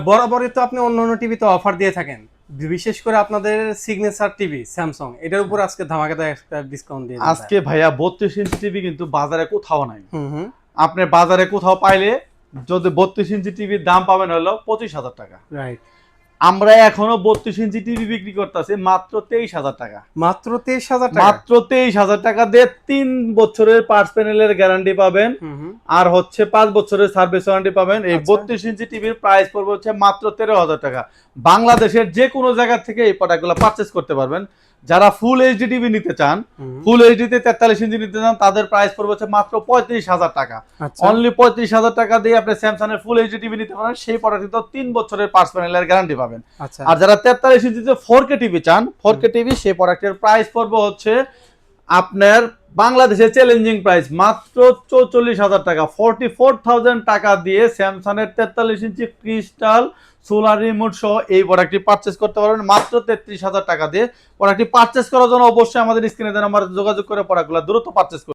বরাবরই তো আপনি অন্যান্য টিভিতে অফার দিয়ে থাকেন, বিশেষ করে আপনাদের সিগনেচার টিভি স্যামসাং, এটার উপর আজকে ধামাকাদার একটা ডিসকাউন্ট দিয়ে দিন আজকে ভাইয়া 32 ইঞ্চি টিভি কিন্তু বাজারে কোথাও নাই। হুম হুম। আপনি বাজারে কোথাও পাইলে যদি 32 ইঞ্চি টিভির দাম পাবেন হলো 25,000 টাকা। রাইট। আমরা এখনো 32 ইঞ্চি টিভি বিক্রি করতেছি মাত্র 23,000 টাকা। মাত্র 23,000 টাকা? মাত্র 23,000 টাকা দিয়ে 3 বছরের পার্টস প্যানেলের গ্যারান্টি পাবেন, হুম হুম। আর হচ্ছে 5 বছরের সার্ভিস ওয়ারেন্টি পাবেন। এই আচ্ছা। 32 ইঞ্চি টিভির প্রাইস পড়বে হচ্ছে মাত্র 13,000 টাকা। বাংলাদেশের যে কোনো জায়গা থেকে এই প্রোডাক্টগুলো পারচেজ করতে পারবেন। যারা ফুল এইচডি টিভি নিতে চান, ফুল এইচডি তে 43 ইঞ্চি নিতে চান, তাদের প্রাইস পড়বে হচ্ছে মাত্র 35,000 টাকা। আচ্ছা। অনলি 35,000 টাকা দিয়ে আপনি স্যামসাং এর ফুল এইচডি টিভি নিতে পারেন। সেই প্রোডাক্টে তো 3 বছরের পার্টস প্যানেলের গ্যারান্টি পাবেন। আচ্ছা। আর যারা 43 ইঞ্চিতে 4K টিভি চান, 4K টিভি সেই প্রোডাক্টের প্রাইস পড়বে হচ্ছে আপনার বাংলাদেশের চ্যালেঞ্জিং প্রাইস মাত্র 44,000 টাকা। 44,000 টাকা দিয়ে স্যামসাং এর 43 ইঞ্চি ক্রিস্টাল সোলার রিমোট সহ এই প্রোডাক্টটি পারচেজ করতে পারবেন মাত্র 33,000 টাকা দিয়ে। প্রোডাক্টটি পারচেজ করার জন্য অবশ্যই আমাদের স্ক্রিনে দেওয়া নাম্বারে যোগাযোগ করে প্রোডাক্টগুলো দ্রুত পারচেজ করুন।